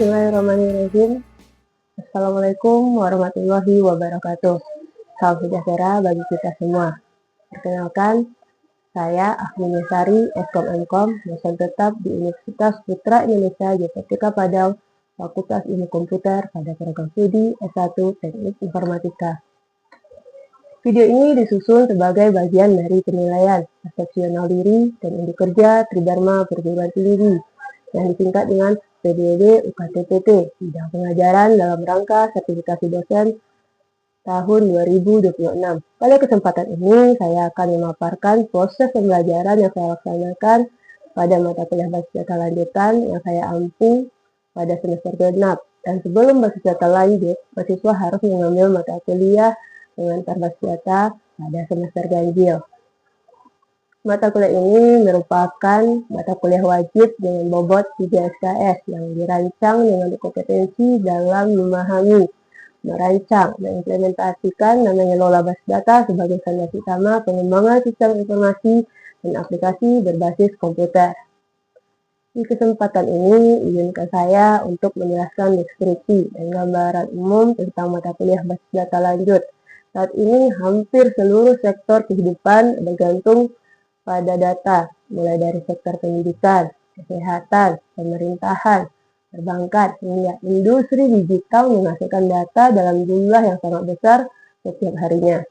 Bismillahirrahmanirrahim. Assalamualaikum warahmatullahi wabarakatuh. Salam sejahtera bagi kita semua. Perkenalkan, saya Ahmi Nesari, Eskom Mkom, dosen tetap di Universitas Putra Indonesia Yogyakarta Padang, Fakultas Ilmu Komputer pada program studi S1 Teknik Informatika. Video ini disusun sebagai bagian dari penilaian eksepsional diri dan induk kerja Tridharma Perguruan Tinggi yang disingkat dengan PDD UKTPT, bidang pengajaran dalam rangka sertifikasi dosen tahun 2026. Pada kesempatan ini, saya akan memaparkan proses pembelajaran yang saya laksanakan pada mata kuliah bersenjata lanjutan yang saya ampu pada semester genap. Dan sebelum bersenjata lanjut, mahasiswa harus mengambil mata kuliah pengantar bersenjata pada semester ganjil. Mata kuliah ini merupakan mata kuliah wajib dengan bobot 3 SKS yang dirancang dengan kompetensi dalam memahami, merancang, mengimplementasikan dan mengelola basis data sebagai fondasi utama pengembangan sistem informasi dan aplikasi berbasis komputer. Di kesempatan ini, izinkan saya untuk menjelaskan deskripsi dan gambaran umum tentang mata kuliah basis data lanjut. Saat ini, hampir seluruh sektor kehidupan bergantung pada data, mulai dari sektor pendidikan, kesehatan, pemerintahan, perbankan, hingga industri digital menghasilkan data dalam jumlah yang sangat besar setiap harinya.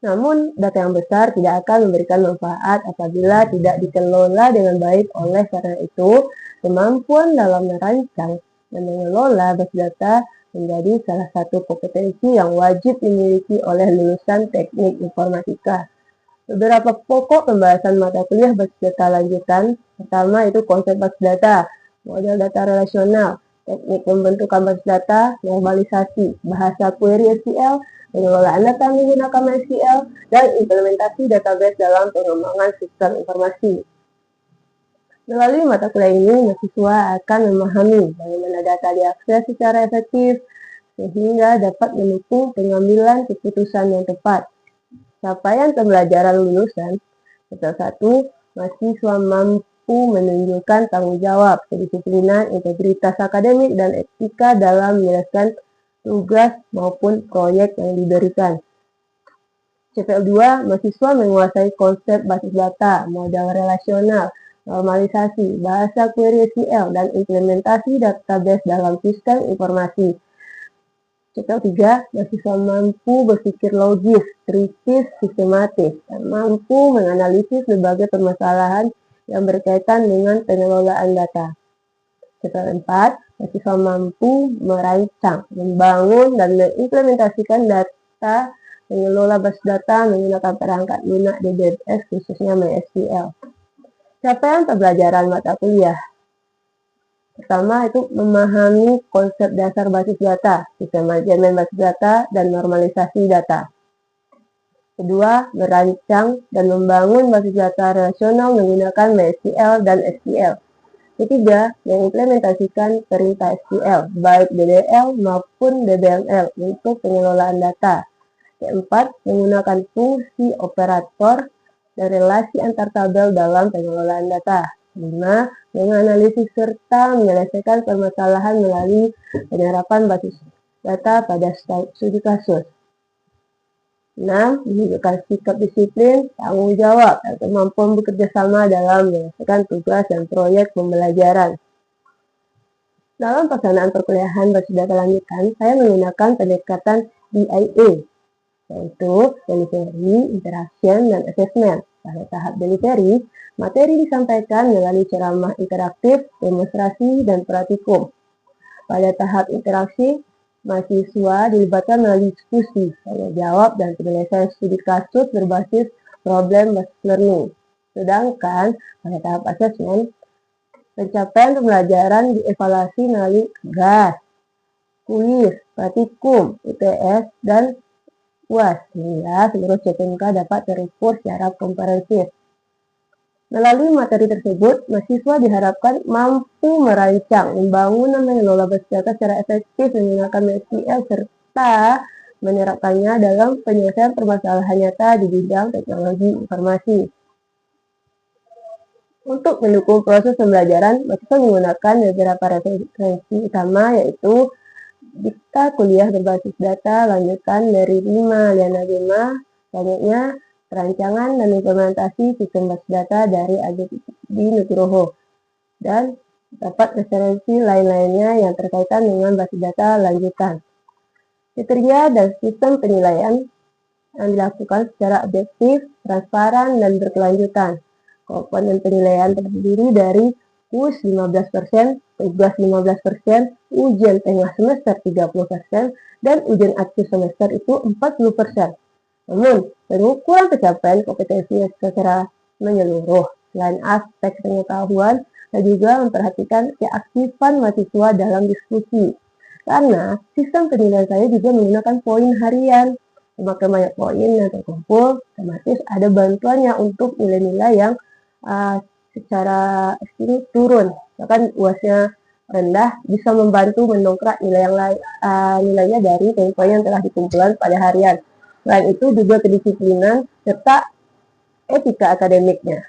Namun, data yang besar tidak akan memberikan manfaat apabila tidak dikelola dengan baik. Oleh karena itu, kemampuan dalam merancang dan mengelola basis data menjadi salah satu kompetensi yang wajib dimiliki oleh lulusan teknik informatika. Beberapa pokok pembahasan mata kuliah basis data lanjutan. Pertama itu konsep basis data, model data relasional, teknik pembentukan basis data, normalisasi, bahasa query SQL, pengelolaan data menggunakan MySQL, dan implementasi database dalam pengembangan sistem informasi. Melalui mata kuliah ini, mahasiswa akan memahami bagaimana data diakses secara efektif, sehingga dapat mendukung pengambilan keputusan yang tepat. Capaian pembelajaran lulusan, nomor 1, mahasiswa mampu menunjukkan tanggung jawab, kedisiplinan, integritas akademik, dan etika dalam menjelaskan tugas maupun proyek yang diberikan. CPL 2, mahasiswa menguasai konsep basis data, model relasional, normalisasi, bahasa query SQL, dan implementasi database dalam sistem informasi. CPL 3, mahasiswa mampu berpikir logis, kritis, sistematis, dan mampu menganalisis berbagai permasalahan yang berkaitan dengan pengelolaan data. CPL 4, mahasiswa mampu merancang, membangun, dan mengimplementasikan data mengelola basis data menggunakan perangkat lunak DBMS, khususnya MySQL. Capaian pembelajaran mata kuliah. Pertama itu memahami konsep dasar basis data, sistem manajemen basis data, dan normalisasi data. Kedua, merancang dan membangun basis data relasional menggunakan MySQL dan SQL. Ketiga, mengimplementasikan perintah SQL, baik DDL maupun DBML untuk pengelolaan data. Keempat, menggunakan fungsi operator dan relasi antar tabel dalam pengelolaan data. 5. Menganalisis serta menyelesaikan permasalahan melalui penyerapan basis data pada studi kasus. 6. Menunjukkan sikap disiplin, tanggung jawab, dan kemampuan bekerja sama dalam menyelesaikan tugas dan proyek pembelajaran. Dalam pelaksanaan perkuliahan basis data lanjutan, saya menggunakan pendekatan DIA, yaitu delivery, interaction, dan assessment. Pada tahap delivery, materi disampaikan melalui ceramah interaktif, demonstrasi, dan praktikum. Pada tahap interaksi, mahasiswa dilibatkan melalui diskusi, tanya jawab, dan penyelesaian studi kasus berbasis problem-based learning. Sedangkan pada tahap assessment, pencapaian pembelajaran dievaluasi melalui tugas, kuis, praktikum, UTS, dan UAS, sehingga seluruh CPNK dapat terukur secara komprehensif. Melalui materi tersebut, mahasiswa diharapkan mampu merancang, membangun, dan mengelola basis data secara efektif menggunakan MySQL serta menerapkannya dalam penyelesaian permasalahan nyata di bidang teknologi informasi. Untuk mendukung proses pembelajaran, mahasiswa menggunakan beberapa referensi utama, yaitu dikta kuliah berbasis data lanjutan dari 5 Liana Gema, selanjutnya perancangan dan implementasi sistem basis data dari Adi Nugroho, dan dapat referensi lain-lainnya yang terkaitan dengan basis data lanjutan. Kriteria dan sistem penilaian yang dilakukan secara objektif, transparan, dan berkelanjutan. Komponen penilaian terdiri dari kuis 15%, tugas 15%, ujian tengah semester 30%, dan ujian akhir semester itu 40%. Namun, pengukuran pencapaian kompetensi secara menyeluruh, selain aspek pengetahuan, dan juga memperhatikan keaktifan mahasiswa dalam diskusi. Karena sistem penilaian saya juga menggunakan poin harian. Semakin banyak poin yang terkumpul, otomatis ada bantuannya untuk nilai-nilai yang secara ekstrim turun. Bahkan UASnya rendah bisa membantu mendongkrak nilai yang nilainya dari poin-poin yang telah dikumpulkan pada harian. Selain itu juga kedisiplinan serta etika akademiknya.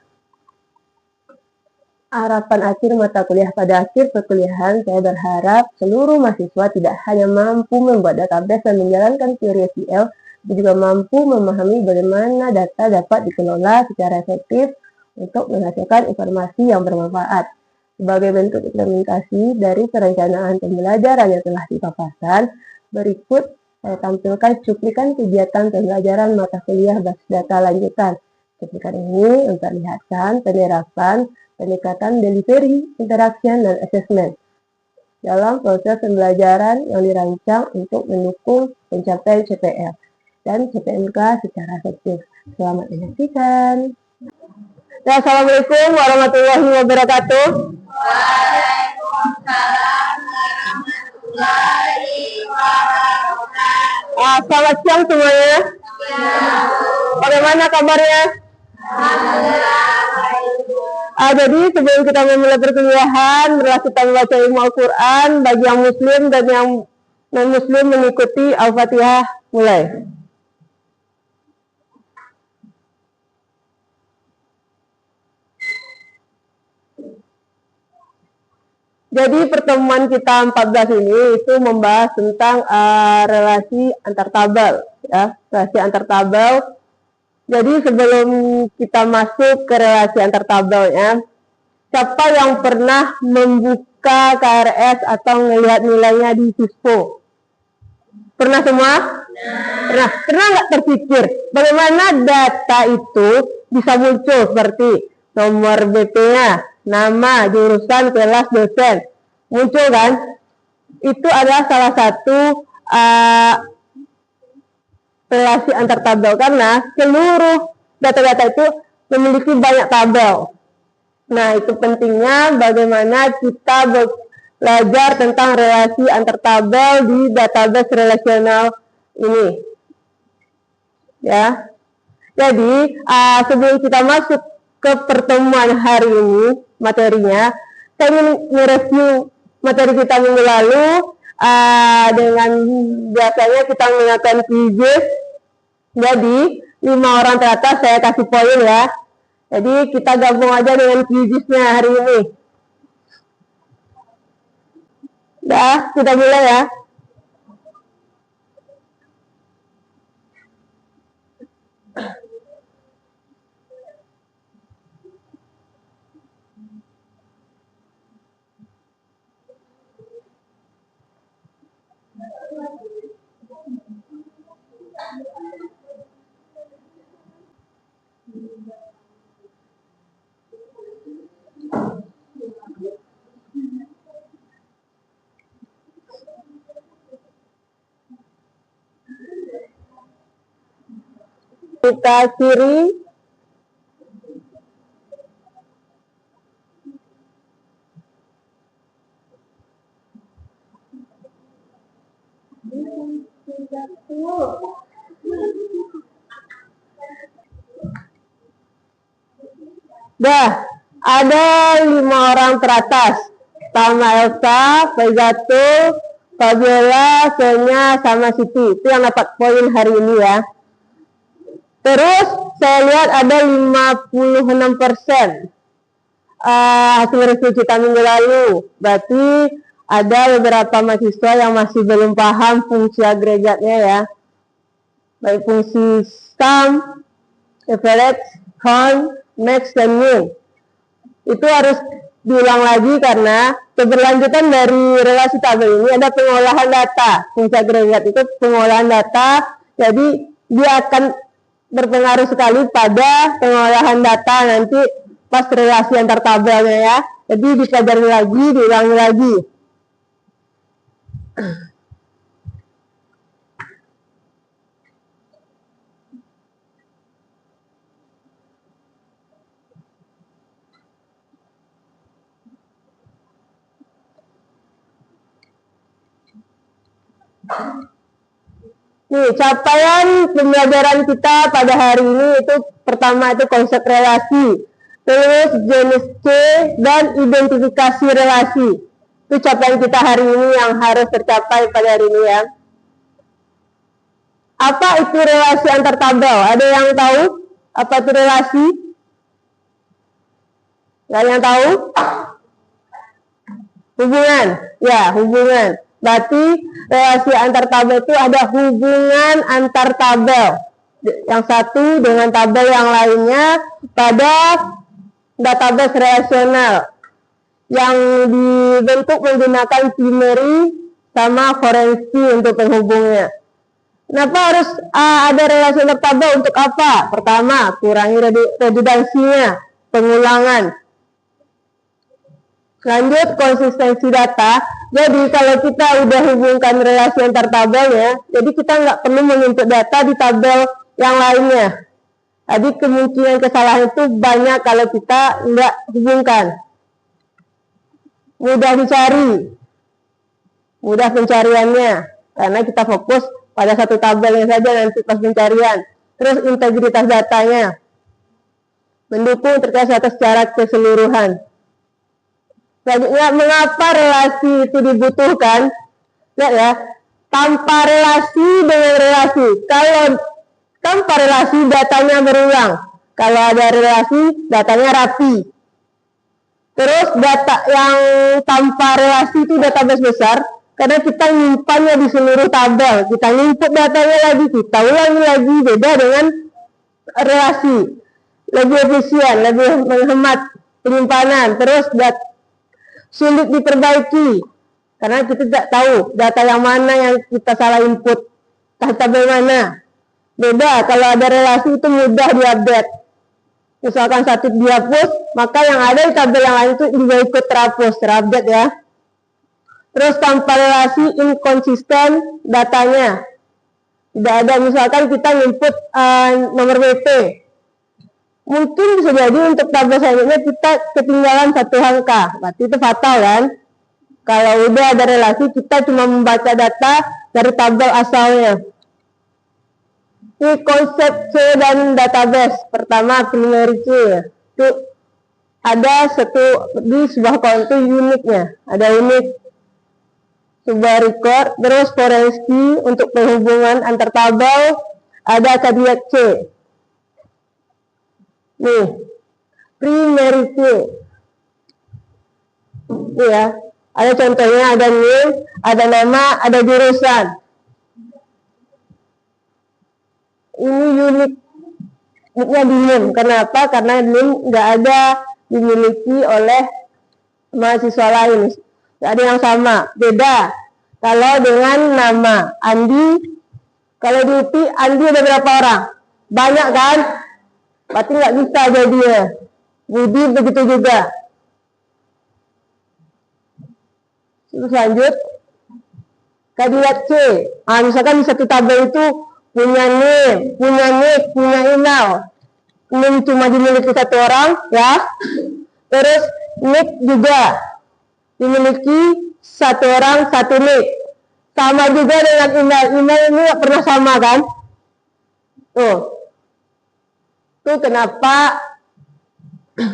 Harapan akhir mata kuliah pada akhir perkuliahan, saya berharap seluruh mahasiswa tidak hanya mampu membuat database dan menjalankan teori SQL, tapi juga mampu memahami bagaimana data dapat dikelola secara efektif untuk menghasilkan informasi yang bermanfaat. Sebagai bentuk implementasi dari perencanaan pembelajaran yang telah dipaparkan, berikut saya tampilkan cuplikan kegiatan pembelajaran mata kuliah basis data lanjutan. Cuplikan ini memperlihatkan penerapan pendekatan delivery, interaction, dan assessment dalam proses pembelajaran yang dirancang untuk mendukung pencapaian CPL dan CPMK secara efektif. Selamat menyaksikan. Assalamualaikum warahmatullahi wabarakatuh. Waalaikumsalam warahmatullahi wabarakatuh. Selamat siang semuanya. Bagaimana kabarnya? Jadi sebelum kita memulai perkuliahan, marilah kita membaca ilmu Al-Quran bagi yang muslim dan yang non-muslim mengikuti Al-Fatihah. Mulai. Jadi pertemuan kita 14 ini itu membahas tentang relasi antar tabel, ya, relasi antar tabel. Jadi sebelum kita masuk ke relasi antar tabelnya, siapa yang pernah membuka KRS atau melihat nilainya di Sispo? Pernah semua? Nah, pernah nggak terpikir bagaimana data itu bisa muncul seperti nomor BP-nya, nama, jurusan, kelas, dosen, muncul kan? Itu adalah salah satu relasi antar tabel karena seluruh data-data itu memiliki banyak tabel. Nah, itu pentingnya bagaimana kita belajar tentang relasi antar tabel di database relasional ini. Ya. Jadi, sebelum kita masuk ke pertemuan hari ini, materinya, saya ingin mereview materi kita minggu lalu. Dengan biasanya kita menggunakan quizzes. Jadi 5 orang teratas saya kasih poin ya. Jadi kita gabung aja dengan quizzesnya hari ini. Dah, kita mulai ya. Kita kiri, dah, ada 5 orang teratas. Sama Elsa, Faizatul, Fabiola, Sonia, sama Siti. Itu yang dapat poin hari ini ya. Terus saya lihat ada 56%. hasil review kita minggu lalu. Berarti ada beberapa mahasiswa yang masih belum paham fungsi agregatnya ya. Baik fungsi sum, average, count, max, dan min. Itu harus diulang lagi karena keberlanjutan dari relasi tabel ini ada pengolahan data. Fungsi agregat itu pengolahan data, jadi dia akan berpengaruh sekali pada pengolahan data nanti pas relasi antar tabelnya ya. Jadi dipelajari lagi, diulangi lagi. Nih, capaian pembelajaran kita pada hari ini itu pertama itu konsep relasi, terus jenis C dan identifikasi relasi. Itu capaian kita hari ini yang harus tercapai pada hari ini ya. Apa itu relasi antar tabel? Ada yang tahu apa itu relasi? Gak ada yang tahu? Hubungan, ya hubungan. Berarti relasi antar tabel itu ada hubungan antar tabel. Yang satu dengan tabel yang lainnya pada database relasional yang dibentuk menggunakan primary sama forensi untuk penghubungnya. Kenapa harus ada relasi antar tabel? Untuk apa? Pertama, kurangi redundansinya, pengulangan. Lanjut, konsistensi data. Jadi kalau kita udah hubungkan relasi antar tabel ya, jadi kita nggak perlu menginput data di tabel yang lainnya. Jadi kemungkinan kesalahan itu banyak kalau kita nggak hubungkan. Mudah dicari, mudah pencariannya, karena kita fokus pada satu tabelnya saja nanti pas pencarian. Terus integritas datanya, mendukung terkait secara keseluruhan. Selanjutnya, mengapa relasi itu dibutuhkan? Lihat ya, tanpa relasi dengan relasi. Kalau tanpa relasi datanya berulang. Kalau ada relasi datanya rapi. Terus data yang tanpa relasi itu database besar, karena kita nyimpannya di seluruh tabel. Kita input datanya lagi, kita ulangi lagi, beda dengan relasi. Lebih efisien, lebih menghemat penyimpanan. Terus sulit diperbaiki karena kita tidak tahu data yang mana yang kita salah input, tabel mana. Beda kalau ada relasi itu mudah diupdate. Misalkan satu dihapus, maka yang ada di tabel yang lain itu juga ikut terhapus, terupdate ya. Terus tanpa relasi inkonsisten datanya. Tidak ada, misalkan kita input nomor WP. Mungkin bisa jadi untuk tabel selanjutnya kita ketinggalan satu angka, berarti itu fatal kan? Kalau udah ada relasi, kita cuma membaca data dari tabel asalnya. Ini konsep C dan database. Pertama, primary C. Itu ada di sebuah account itu uniknya. Ada unik sebuah record, terus forensi untuk penghubungan antar tabel, ada kadiat C. Nih, primary key. Nih ya, ada contohnya, ada name, ada nama, ada jurusan. Ini uniknya di name. Kenapa? Karena name nggak ada dimiliki oleh mahasiswa lain. Nggak ada yang sama, beda. Kalau dengan nama Andi, kalau di UPI Andi ada berapa orang? Banyak kan? Berarti nggak bisa jadi ya. Budi begitu juga. Terus lanjut. Kadiat C. Misalkan di satu tabel itu punya name, punya nick, punya email. Name cuma dimiliki satu orang ya. Terus nick juga dimiliki satu orang, satu nick. Sama juga dengan email. Email ini nggak pernah sama kan? Tuh. Itu kenapa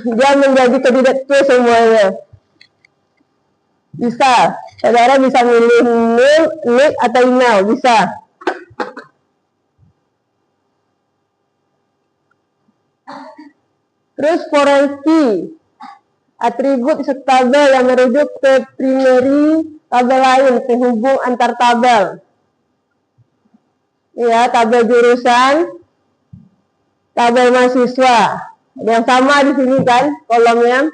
dia menjadi kandidat C semuanya. Bisa, saudara bisa milih name, nick, atau email, bisa. Terus forensi, Atribut satu tabel yang merujuk ke primary tabel lain, penghubung antar tabel. Ya, tabel jurusan, tabel mahasiswa. Yang sama di sini kan kolomnya.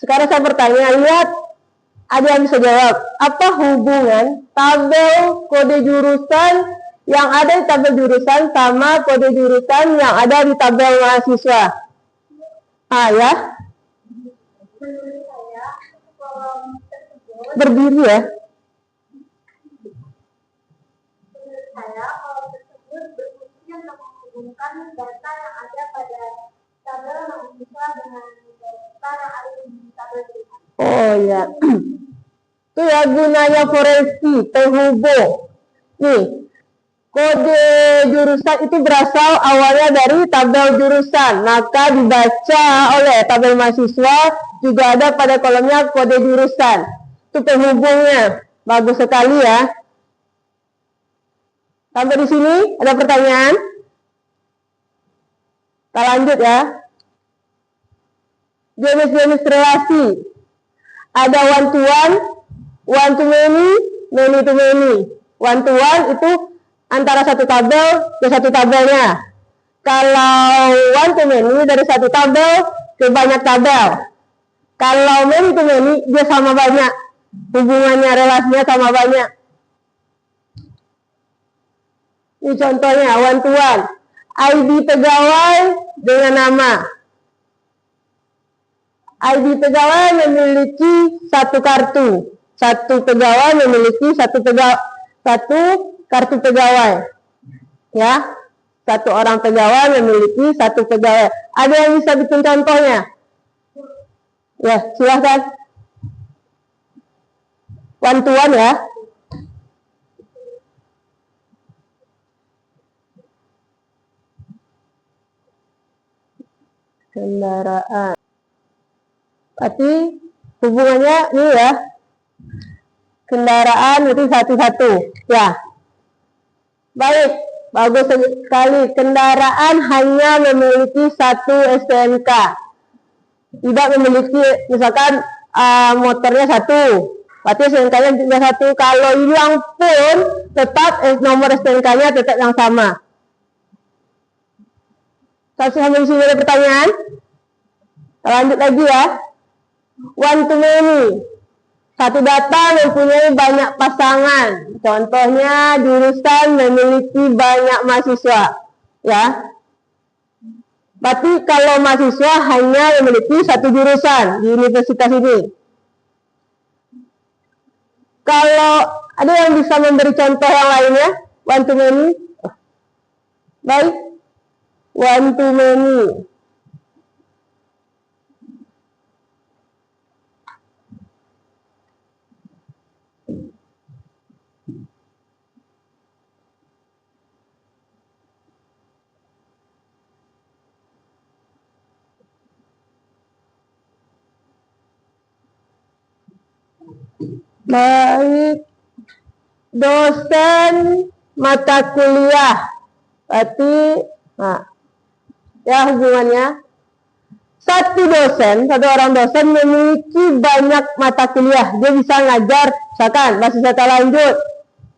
Sekarang saya bertanya, lihat, ada yang bisa jawab. Apa hubungan tabel kode jurusan yang ada di tabel jurusan sama kode jurusan yang ada di tabel mahasiswa? Ya. Berdiri ya. Saya kolom tersebut berfungsi untuk menghubungkan data yang ada pada tabel mahasiswa dengan data yang ada di tabel jurusan. Oh ya. Itu ya gunanya forensik, penghubung. Nih, kode jurusan itu berasal awalnya dari tabel jurusan, maka dibaca oleh tabel mahasiswa juga ada pada kolomnya kode jurusan. Itu penghubungnya, bagus sekali ya. Sampai di sini ada pertanyaan? Kita lanjut ya. Jenis-jenis relasi. Ada one to one, one to many, many to many. One to one itu antara satu tabel ke satu tabelnya. Kalau one to many dari satu tabel ke banyak tabel. Kalau many to many dia sama banyak. Hubungannya, relasinya sama banyak. Ini contohnya one to one. ID pegawai dengan nama. ID pegawai memiliki satu kartu. Satu pegawai memiliki satu kartu pegawai. Ya, satu orang pegawai memiliki satu pegawai. Ada yang bisa bikin contohnya? Ya, silahkan. One to one ya. Kendaraan. Berarti hubungannya ini ya. Kendaraan itu satu-satu. Ya. Baik, bagus sekali. Kendaraan hanya memiliki satu STNK. Tidak memiliki, misalkan motornya satu. Berarti STNK-nya juga satu. Kalau hilang pun tetap nomor STNK-nya tetap yang sama. Sampai di sini ada pertanyaan? Lanjut lagi ya. One to many. Satu data mempunyai banyak pasangan. Contohnya jurusan memiliki banyak mahasiswa. Ya. Berarti kalau mahasiswa hanya memiliki satu jurusan di universitas ini. Kalau ada yang bisa memberi contoh yang lainnya? One to many. Baik. One to many. Baik. Dosen mata kuliah. Berarti, ya hubungannya. Satu orang dosen memiliki banyak mata kuliah. Dia bisa ngajar, misalkan mahasiswa lanjut.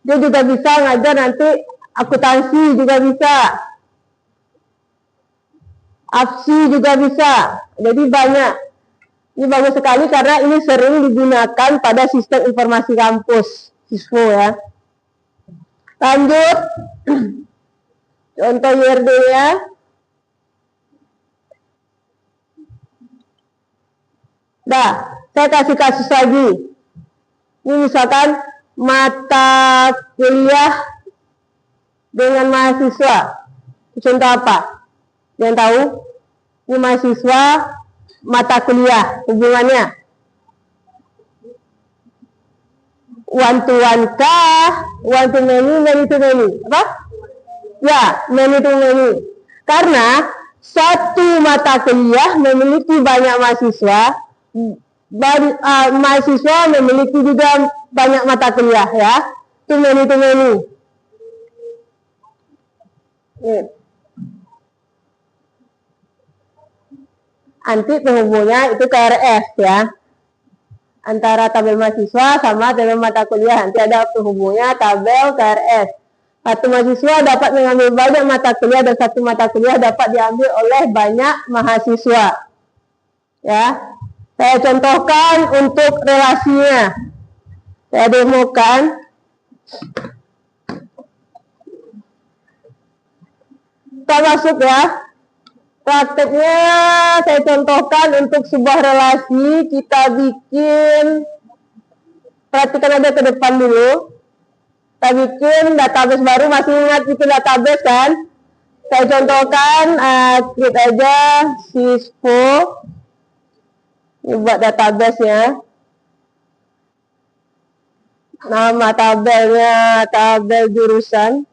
Dia juga bisa ngajar nanti akuntansi juga bisa. APSI juga bisa. Jadi banyak. Ini bagus sekali karena ini sering digunakan pada sistem informasi kampus, SISMO ya. Lanjut. Contoh YRD-nya. Dah, saya kasih kasus lagi. Ini misalkan mata kuliah dengan mahasiswa. Contoh apa? Yang tahu? Ini mahasiswa, mata kuliah, hubungannya. One to one kah? One to many, many to many. Apa? Ya, many to many. Karena satu mata kuliah memiliki banyak mahasiswa, mahasiswa memiliki juga banyak mata kuliah ya. To many to many. nanti penghubungnya itu KRS ya. Antara tabel mahasiswa sama tabel mata kuliah. Nanti ada penghubungnya tabel KRS. Satu mahasiswa dapat mengambil banyak mata kuliah dan satu mata kuliah dapat diambil oleh banyak mahasiswa. Ya. Saya contohkan untuk relasinya. Saya demokan. Kita masuk ya. Prakteknya saya contohkan untuk sebuah relasi. Kita bikin, perhatikan aja ke depan dulu. Kita bikin database baru, masih ingat bikin database kan? Saya contohkan, klik aja sispo. Ini buat database ya. Nama tabelnya tabel jurusan.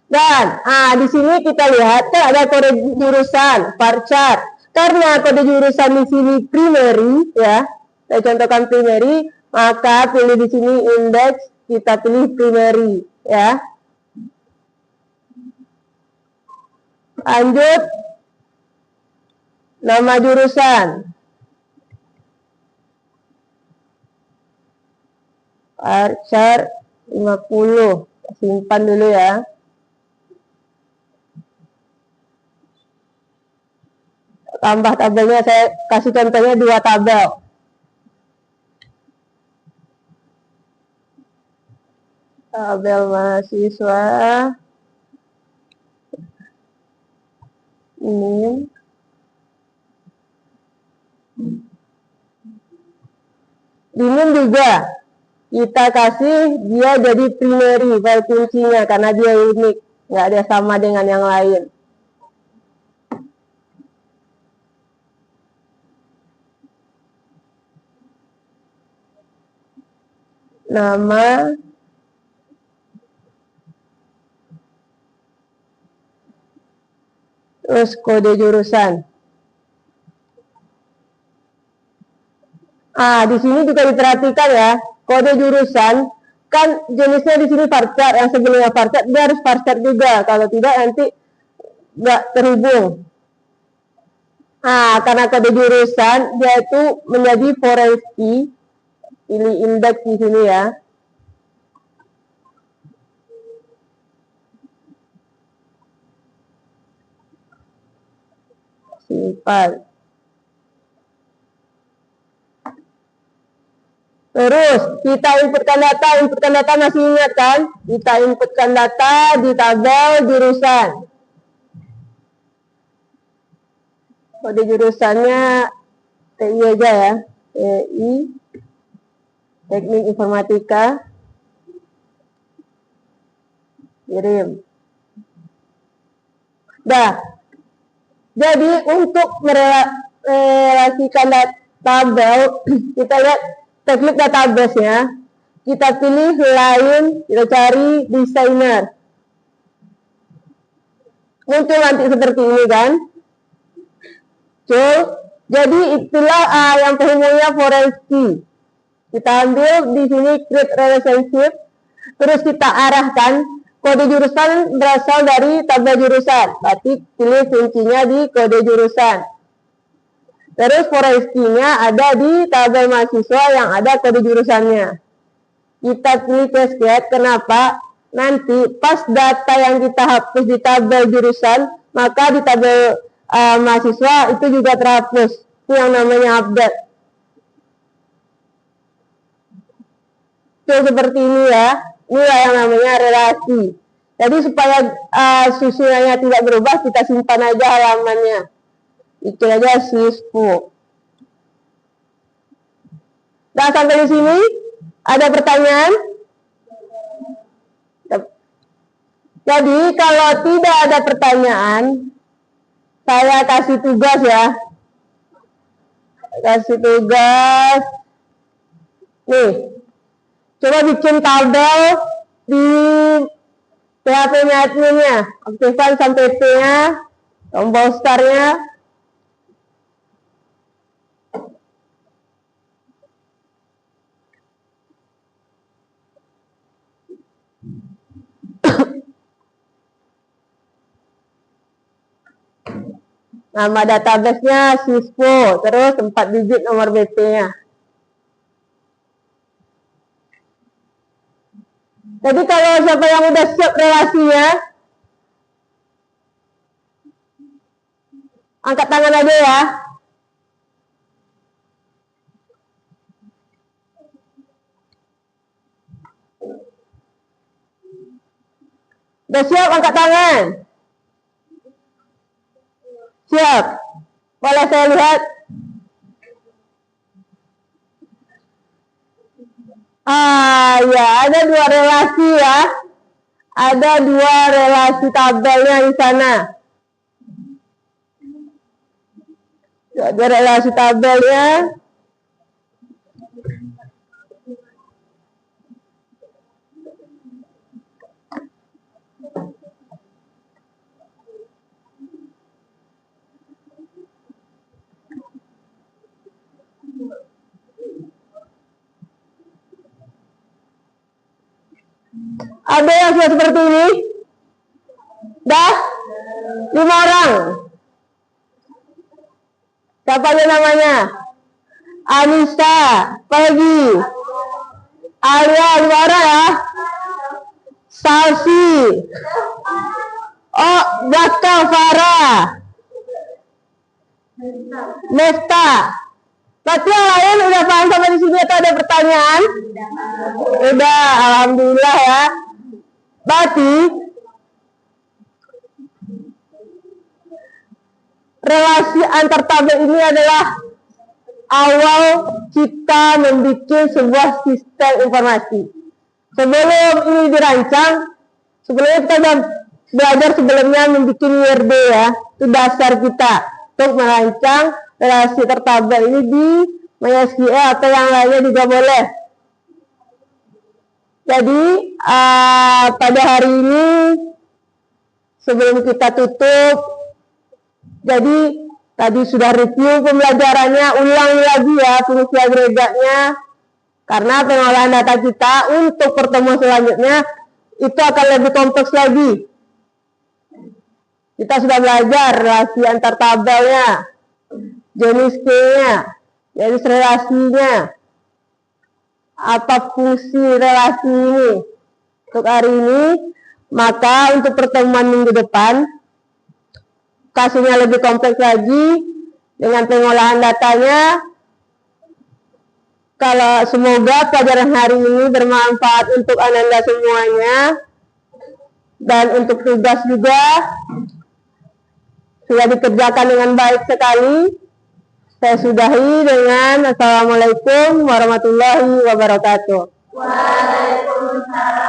Dan di sini kita lihat kan ada kode jurusan varchar. Karena kode jurusan di sini primary ya, saya contohkan primary, maka pilih di sini index, kita pilih primary ya. Lanjut, nama jurusan. Varchar 50, simpan dulu ya. Tambah tabelnya, saya kasih contohnya 2 tabel. Tabel mahasiswa. Ini. Dinim juga. Kita kasih dia jadi primary, file kuncinya, karena dia unik. Nggak ada sama dengan yang lain. Nama, terus kode jurusan. Di sini juga diperhatikan ya, kode jurusan kan jenisnya di sini varchar, yang sebelumnya varchar dia harus varchar juga, kalau tidak nanti nggak terhubung. Karena kode jurusan dia itu menjadi foreign key. Pilih indeks di sini ya. Simpan. Terus kita inputkan data masih ingat kan? Kita inputkan data di tabel jurusan. Kode jurusannya TI aja ya. TI, Teknik Informatika. Kirim. Jadi untuk merelasikan tabel, kita lihat teknik database ya. Kita pilih line, kita cari designer. Muncul nanti seperti ini kan. Jadi itulah yang penghubungnya foreign key. Kita ambil di sini create relationship, terus kita arahkan kode jurusan berasal dari tabel jurusan. Berarti pilih kuncinya di kode jurusan. Terus foreign key-nya ada di tabel mahasiswa yang ada kode jurusannya. Kita pilih cascade, kenapa? Nanti pas data yang kita hapus di tabel jurusan, maka di tabel mahasiswa itu juga terhapus. Itu yang namanya update. Itu seperti ini ya. Inilah yang namanya relasi. Jadi supaya susunannya tidak berubah, kita simpan aja halamannya. Itu aja sispo. Nah, sampai di sini ada pertanyaan? Jadi kalau tidak ada pertanyaan, saya kasih tugas ya. Kasih tugas. Nih, coba bikin tabel di PHP-nya adminnya, aktifkan sampai P-nya, tombol start-nya. Nama database-nya Sispo, terus 4 digit nomor BP-nya. Jadi kalau siapa yang udah siap relasinya, angkat tangan aja ya. Udah siap, angkat tangan. Siap. Boleh saya lihat? Ya, ada 2 relasi ya. Ada 2 relasi tabelnya di sana. Ada relasi tabelnya. Ada yang sudah seperti ini? Dah? 5 orang. Siapa aja namanya? Anissa, Peggy, Alia, 5 orang ya? Salsi, oh, Jaka, Farah, Nesta. Berarti yang lain udah paham sampai di sini atau ada pertanyaan? Udah, alhamdulillah ya. Berarti relasi antar tabel ini adalah awal kita membuat sebuah sistem informasi. Sebelum ini dirancang, sebelumnya kita sudah belajar sebelumnya membuat WRD ya. Itu dasar kita untuk merancang relasi tertabel ini di MySQL atau yang lainnya juga boleh. Jadi pada hari ini sebelum kita tutup, jadi tadi sudah review pembelajarannya, ulang lagi ya fungsi agregatnya, karena pengolahan data kita untuk pertemuan selanjutnya itu akan lebih kompleks lagi. Kita sudah belajar relasi antar tabelnya, jenis key-nya, jenis relasinya, apa fungsi relasi ini. Untuk hari ini, maka untuk pertemuan minggu depan, kasusnya lebih kompleks lagi dengan pengolahan datanya. Kalau semoga pelajaran hari ini bermanfaat untuk Ananda semuanya, dan untuk tugas juga sudah dikerjakan dengan baik sekali. Saya sudahi dengan Assalamualaikum warahmatullahi wabarakatuh. Waalaikumsalam.